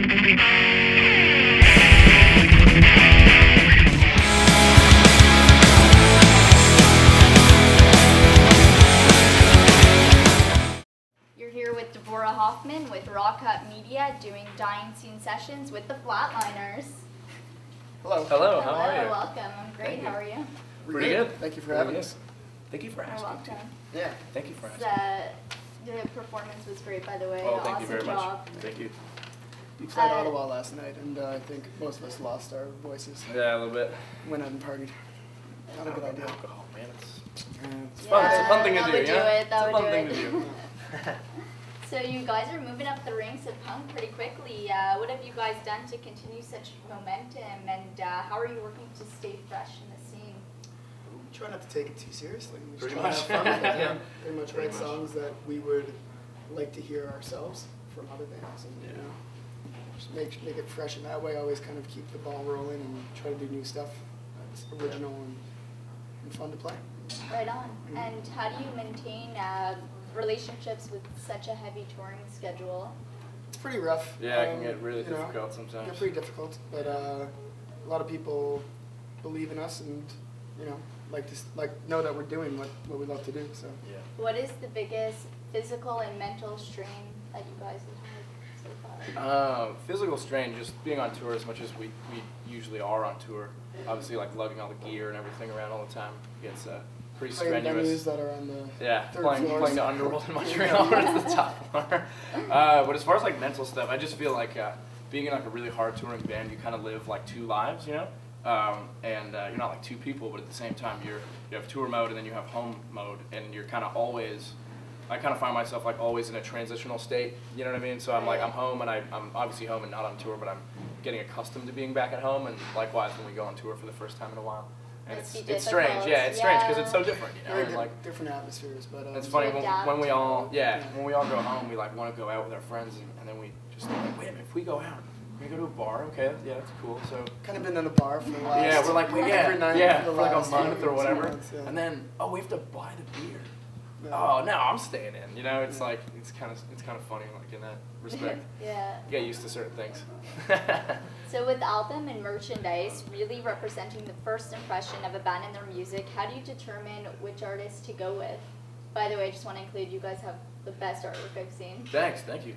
With Rock Cut Media doing Dying Scene sessions with the Flatliners. Hello. Hello, how are you? Welcome. I'm great. How are you? Pretty good. Thank you for having us. Thank you for asking. You're welcome. Yeah. Thank you for asking. The performance was great, by the way. Oh, thank awesome you very job. much. Thank you. We played Ottawa last night, and I think most of us lost our voices. Yeah, a little bit. Went out and partied. Not a good idea. Alcohol, man. It's fun. It's a fun thing to do, yeah? That it's a fun thing to do. So you guys are moving up the ranks of punk pretty quickly. What have you guys done to continue such momentum, and how are you working to stay fresh in the scene? We try not to take it too seriously. We just Pretty try much. to have fun with it. Yeah. Pretty much write songs that we would like to hear ourselves from other bands, and you know, just make it fresh in that way. Always kind of keep the ball rolling and try to do new stuff that's original and fun to play. Right on. And how do you maintain relationships with such a heavy touring schedule? It's pretty rough. Yeah, it can get really you know, difficult sometimes. It's pretty difficult, but a lot of people believe in us and know that we're doing what we love to do. So. Yeah. What is the biggest physical and mental strain that you guys have had so far? Physical strain, just being on tour as much as we usually are on tour. Obviously, like lugging all the gear and everything around all the time gets pretty strenuous. Venues that are on the playing the Underworld in Montreal it's the top floor. But as far as like mental stuff, I just feel like being in like a really hard touring band, you kind of live like two lives, you know. And you're not like two people, but at the same time you have tour mode and then you have home mode, and you're kind of always. I kind of find myself like always in a transitional state, you know what I mean? So I'm like, I'm home and I'm obviously home and not on tour, but I'm getting accustomed to being back at home, and likewise when we go on tour for the first time in a while. And it's strange, yeah, it's strange because it's so different, you know. Very like different atmospheres, but it's funny when we all go home, we like want to go out with our friends, and then we just think, like, wait a minute, if we go out, we go to a bar, okay, yeah, that's cool. So kind of been in a bar for the last we're like every night for like a month or whatever, months, yeah. and then we have to buy the beer. Yeah. Oh no, I'm staying in. You know, it's like it's kind of funny, like in that respect. Yeah. You get used to certain things. So with the album and merchandise really representing the first impression of a band and their music, how do you determine which artist to go with? By the way, I just want to include you guys have the best artwork I've seen. Thanks, thank you.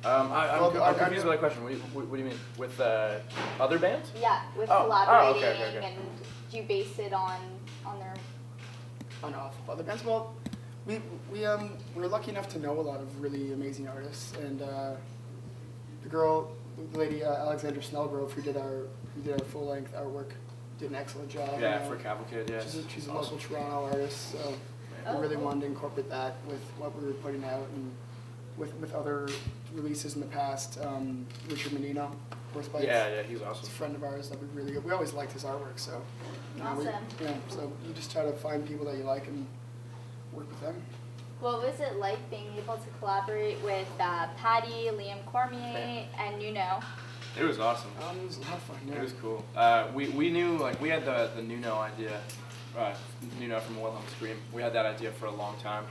I'm confused by that question. What do you mean? With other bands? Yeah, with collaborating, okay. and do you base it on their... On off of other bands? Well, we're lucky enough to know a lot of really amazing artists, and the lady Alexandra Snellgrove, who did our full-length artwork, did an excellent job. Yeah, for Cavalcade, yeah. She's a local Toronto artist, so we really wanted to incorporate that with what we were putting out, and with other releases in the past. Richard Menino, Horse Bites. Yeah, he's awesome. He's a friend of ours that we always liked his artwork, so. Awesome. So you just try to find people that you like and work with them. What was it like being able to collaborate with Patty, Liam Cormier, and Nuno? It was awesome. It was a lot of fun. Yeah. It was cool. We knew, like, we had the Nuno idea, Nuno from Wilhelm Scream. We had that idea for a long time,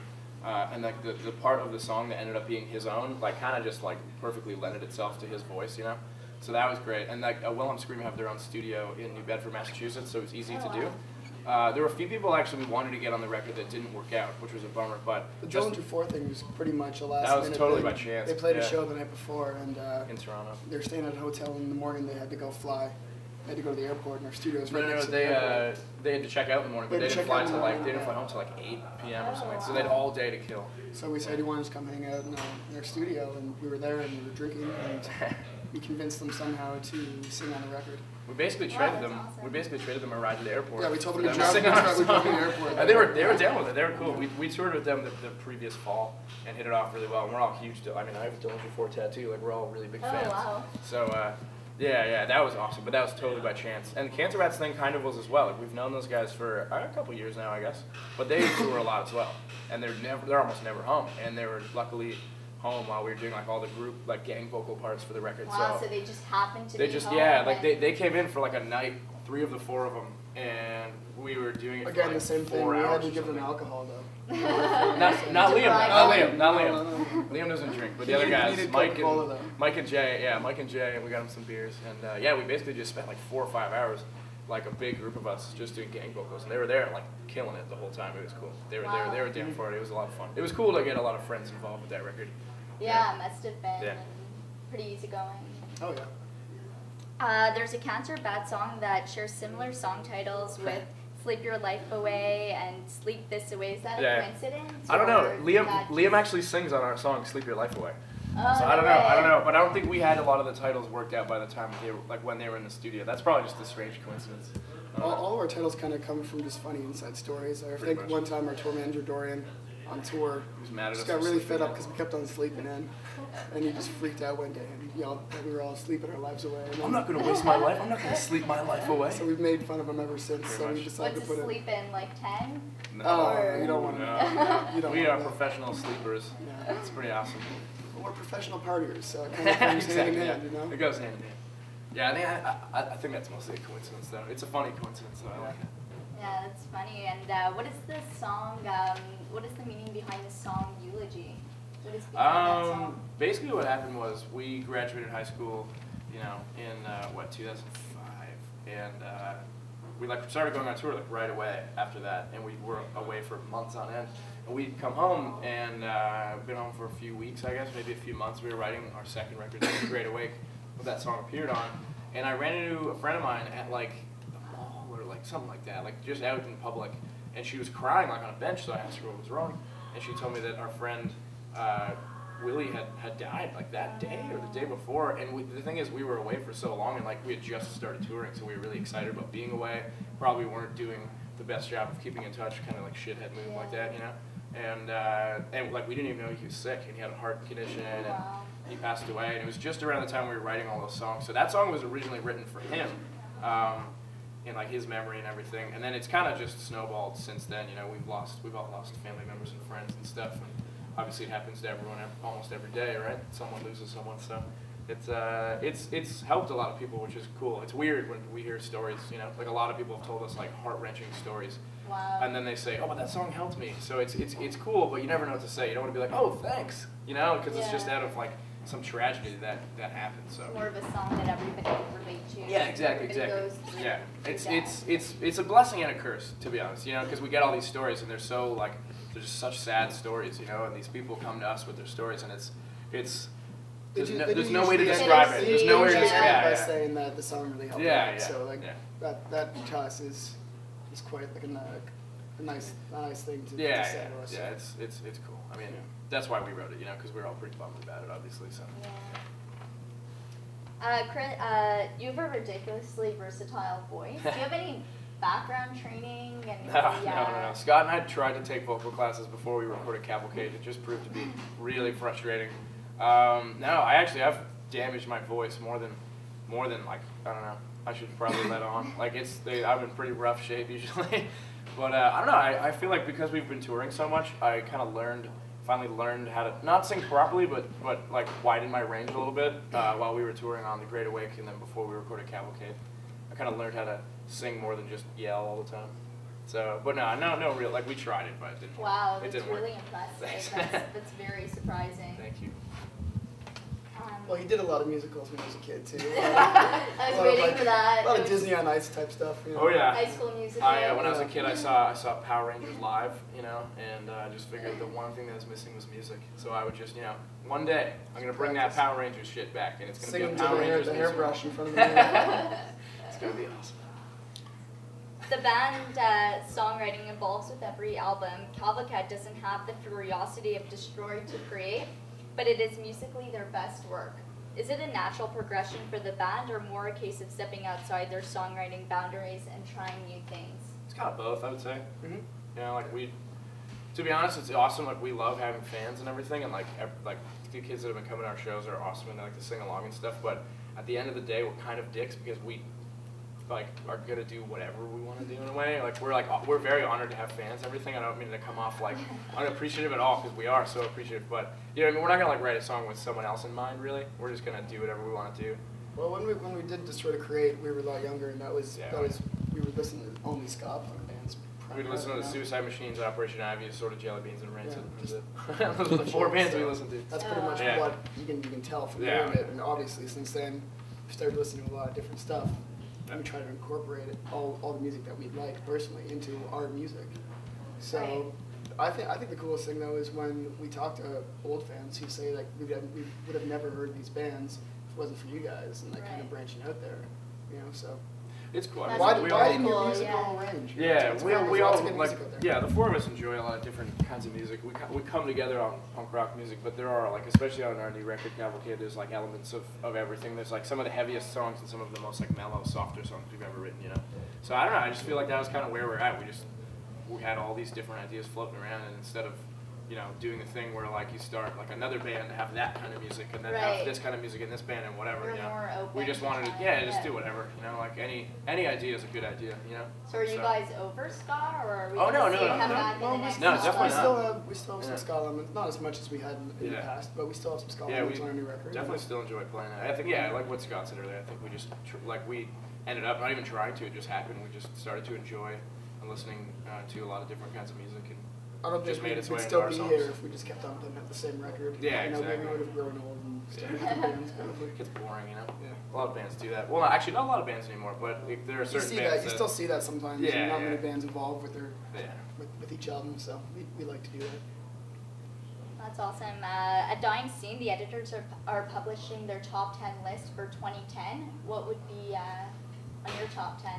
and like the part of the song that ended up being his own, like, kind of just like perfectly lended itself to his voice, you know. So that was great. And like Wilhelm Scream have their own studio in New Bedford, Massachusetts, so it was easy to do. There were a few people actually we wanted to get on the record that didn't work out, which was a bummer. But the Dillinger 4 thing was pretty much a last minute. That was totally by chance. They played a show the night before, and in Toronto. They were staying at a hotel in the morning. They had to go fly. They had to go to the airport, and our studio's right next to the airport. They had to check out in the morning, but they didn't fly till like home till like 8 p.m. or something. So they had all day to kill. So we said he wanted to come hang out in their studio, and we were there and we were drinking, and we convinced them somehow to sing on the record. We basically traded them. Awesome. We basically traded them a ride to the airport. Yeah, we told them to drive to the airport. They were down with it. They were cool. We toured with them the previous fall and hit it off really well. And we're all huge. I mean, I have a Dillinger 4 tattoo. Like, we're all really big fans. Oh, wow. So yeah, that was awesome. But that was totally by chance. And the Cancer Rats thing kind of was as well. Like, we've known those guys for a couple years now, I guess. But they tour a lot as well. And they're almost never home. And they were luckily home while we were doing like all the group like gang vocal parts for the record. Wow, so they just happened to they be just home like and- they came in for like a night, 3 of the 4 of them, and we were doing it Again, for like the same 4 thing. We had hours to or give them something. alcohol though. Not To Liam, bribe not them. Liam, not Liam. No. Liam doesn't drink, but He the other needed- he guys, needed Mike Coca-Cola, though. Mike and Jay, and we got him some beers, and yeah, we basically just spent like 4 or 5 hours, like a big group of us, just doing gang vocals, and they were there like killing it the whole time. It was cool. They were Wow. they were down for it. It was a lot of fun. It was cool to get a lot of friends involved with that record. Yeah, it must have been Yeah. pretty easygoing. Oh yeah. There's a Cancer Bad song that shares similar song titles with Sleep Your Life Away and Sleep This Away. Is that Yeah. a coincidence? I don't know. or did that Liam actually sings on our song "Sleep Your Life Away." Oh, So I don't no know. way. I don't know. But I don't think we had a lot of the titles worked out by the time they were like when they were in the studio. That's probably just a strange coincidence. All of our titles kind of come from just funny inside stories. I Pretty think much. one time our tour manager Dorian on tour He was mad at just us got for really sleeping fed up in. because we kept on sleeping in, and he just freaked out one day and yelled that we were all sleeping our lives away. And I'm not gonna waste my life. I'm not gonna sleep my life away. So we've made fun of him ever since. Pretty So we much. decided What's to a put it. sleep in, like 10? No. Oh, you don't want to. No. You don't We want are that. professional sleepers. Yeah. It's pretty awesome. Well, we're professional partiers, so it kind of comes hand in hand, you know. It goes hand in hand. Yeah, I think that's mostly a coincidence, though. It's a funny coincidence, though. I like it. Yeah, that's funny. And what is the song, what is the meaning behind the song Eulogy? What is behind that song? Basically what happened was we graduated high school, you know, in, 2005, and we like started going on tour like right away after that, and we were away for months on end. And we'd come home and been home for a few weeks, I guess, maybe a few months. We were writing our second record, The Great Awake, what that song appeared on, and I ran into a friend of mine at like the mall or like something like that, like just out in public, and she was crying like on a bench. So I asked her what was wrong, and she told me that our friend Willie had died like that day or the day before. And the thing is, we were away for so long, and like we had just started touring, so we were really excited about being away. Probably weren't doing the best job of keeping in touch, kind of like shithead move like that, you know. And like we didn't even know he was sick, and he had a heart condition, and Wow. he passed away. And it was just around the time we were writing all those songs. So that song was originally written for him, in like his memory and everything. And then it's kind of just snowballed since then. You know, we've all lost family members and friends and stuff. And obviously, it happens to everyone almost every day, right? Someone loses someone. So it's helped a lot of people, which is cool. It's weird when we hear stories. You know, like a lot of people have told us like heart-wrenching stories. Wow. And then they say, "Oh, but that song helped me." So it's cool, but you never know what to say. You don't want to be like, "Oh, thanks," you know, because it's just Yeah. out of like some tragedy that happened. So More of a song that everybody can relate to. yeah, exactly, Everybody exactly. goes through Yeah, that. it's a blessing and a curse, to be honest. You know, because we get all these stories and they're so like they're just such sad stories. You know, and these people come to us with their stories, and it's They do there's no way to usually- describe They it. There's no way to usually describe end by it. Yeah, saying that the song really helped. Yeah, them out. yeah, So like yeah. that to us is quite like a nice thing to Yeah, say yeah, to us. yeah. It's cool. I mean, that's why we wrote it. You know, because we were all pretty bummed about it, obviously. So. Chris, you have a ridiculously versatile voice. Do you have any background training? And No. Scott and I tried to take vocal classes before we recorded Cavalcade. It just proved to be really frustrating. No, I actually have damaged my voice more than like, I don't know. I should probably let on. Like I'm in pretty rough shape usually. But I don't know. I feel like because we've been touring so much, I kind of finally learned how to not sing properly, but like widen my range a little bit while we were touring on The Great Awake, and then before we recorded Cavalcade. I kind of learned how to sing more than just yell all the time. So, but no real, like we tried it, but it didn't work. Wow, It that's didn't work. really impressive. Thanks. That's very surprising. Thank you. Well, he did a lot of musicals when he was a kid too. I was waiting for that. A lot It of was Disney on Ice type stuff. You know? Oh yeah. High School Musical. When I was a kid, I saw Power Rangers live, you know, and I just figured the one thing that was missing was music. So I would just, you know, one day I'm gonna bring that Power Rangers shit back, and it's gonna Singing be a to Power Rangers the musical. hairbrush in front of the mirror. It's gonna be awesome. The band songwriting evolves with every album. Cavalcade doesn't have the ferocity of Destroy to create, but it is musically their best work. Is it a natural progression for the band, or more a case of stepping outside their songwriting boundaries and trying new things? It's kind of both, I would say. Mhm. You know, like to be honest, it's awesome. Like we love having fans and everything, and like the kids that have been coming to our shows are awesome, and they like to sing along and stuff. But at the end of the day, we're kind of dicks because we like are gonna do whatever we want to do in a way. Like we're very honored to have fans. And everything. I don't mean to come off like unappreciative at all because we are so appreciative. But you know, what I mean, we're not gonna like write a song with someone else in mind. Really, we're just gonna do whatever we want to do. Well, when we did Destroy to Create, we were a lot younger, and we were listening to only ska punk bands. We'd listen to the Suicide Machines, Operation Ivy, Sort of Jelly Beans, and Rancid. Yeah, Those are the 4 bands we listened to. That's pretty much what you can tell from doing it. And obviously, since then, we started listening to a lot of different stuff. And we try to incorporate all the music that we like personally into our music. So I think the coolest thing though is when we talk to old fans who say like we would have never heard these bands if it wasn't for you guys, and like kind of branching out there, you know. So it's cool. That's widen your cool, musical range. Yeah, we all like the 4 of us enjoy a lot of different kinds of music. We come together on punk rock music, but there are like, especially on our new record Cavalcade, there's like elements of everything. There's like some of the heaviest songs and some of the most like mellow, softer songs we've ever written, you know. So I don't know, I just feel like that was kind of where we're at. We had all these different ideas floating around, and instead of, you know, doing the thing where like you start like another band to have that kind of music and then have this kind of music in this band and whatever, you know. More open We just wanted to just do whatever, you know, like any idea is a good idea, you know. So are you guys over ska, or are we Oh, no, gonna see no, you come no. back in the Well, next no, album? definitely we still have some ska elements, not as much as we had in the past, but we still have some ska Yeah, elements we on our new record. definitely still enjoy playing it. I think, like what Scott said earlier, I think we just, we ended up not even trying to, it just happened. We just started to enjoy and listening to a lot of different kinds of music. And I don't just think made its we'd way into still our be songs. here if we just kept on putting out the same record. Yeah, you know, exactly. maybe we would have grown old and started different bands. Probably. It gets boring, you know? Yeah. A lot of bands do that. Well, actually, not a lot of bands anymore, but there are certain bands You still see that sometimes. Yeah, Not many bands involved with their Yeah. with each album, so we like to do that. That's awesome. At Dying Scene, the editors are publishing their top 10 list for 2010. What would be on your top 10?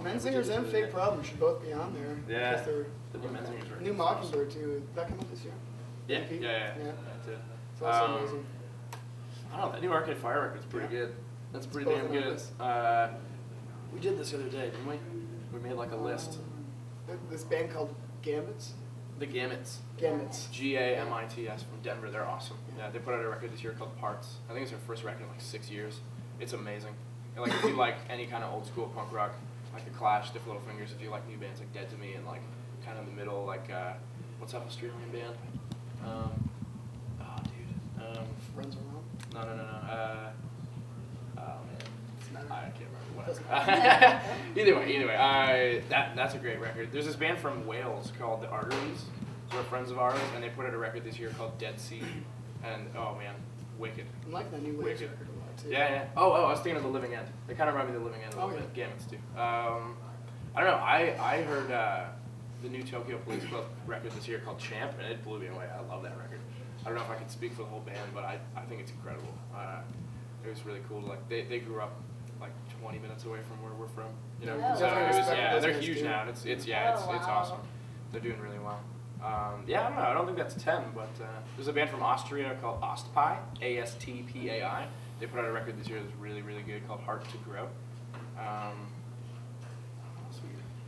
Men Singers and Fake Problem should both be on there. Yeah. Because they're The new Men Singers record New is Mockingbird too. Did that come out this year? Yeah, EP? yeah. Yeah. That's it. It's also amazing. I don't know, that new Arcade Fire record's pretty good. That's pretty both damn on the good. list. We did this the other day, didn't we? We made like a list. This band called Gambits. The Gamuts. Gambits. Gamits from Denver. They're awesome. Yeah, they put out a record this year called Parts. I think it's their first record in like 6 years. It's amazing. And like if you like any kind of old school punk rock, like The Clash, Stiff Little Fingers, if you like new bands like Dead to Me and like kind of in the middle, like what's that Australian band? Friends Around. No. Oh man, I can't remember Doesn't what. Either way, that's a great record. There's this band from Wales called The Arteries. They're friends of ours, and they put out a record this year called Dead Sea, and oh man, wicked. I like that new Waves Wicked. record a lot too. Yeah. Oh, I was thinking of The Living End. They kind of remind me of The Living End a little bit. Gamuts too. I don't know. I heard the new Tokyo Police Club record this year called Champ, and it blew me away. I love that record. I don't know if I can speak for the whole band, but I think it's incredible. It was really cool. Like they grew up like 20 minutes away from where we're from. You know, Oh, so wow. it was, Respect they're those huge guys, now. And it's wow. awesome. They're doing really well. Yeah, I don't know. I don't think that's 10, but there's a band from Austria called Astpai, Astpai. They put out a record this year that's really, really good called Heart to Grow.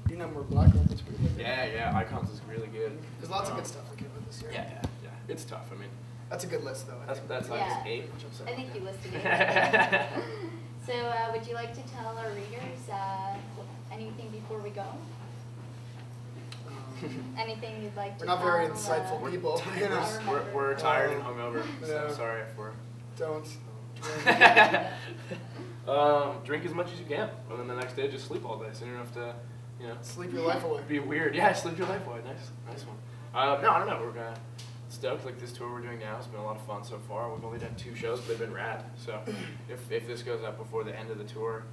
New Number Black Record's pretty good. Yeah, Icons is really good. There's lots of good stuff that came out this year. Yeah. It's tough. I mean, That's a good list though. I think. that's like Yeah. 8. I think you listed it. So would you like to tell our readers anything before we go? Anything you'd like to We're not very tell, insightful people. You know. We're tired and hungover, so Yeah. sorry for. Don't. Drink as much as you can, and then the next day just sleep all day, so you don't have to, you know, Sleep your life away. be weird. Yeah, sleep your life away. Nice one. No, I don't know. We're stoked. Like this tour we're doing now has been a lot of fun so far. We've only done 2 shows, but they've been rad. So if this goes up before the end of the tour,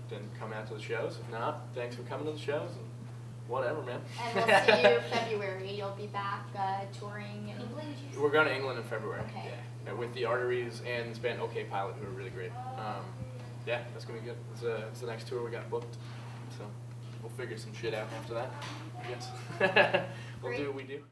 then come out to the shows. If not, thanks for coming to the shows. And whatever, man. And we'll see you February. You'll be back touring in England. We're going to England in February. Okay. Yeah, with the Arteries and this band OK Pilot, who are really great. Yeah, that's gonna be good. It's the next tour we got booked, so we'll figure some shit out after that, I guess. We'll do what we do.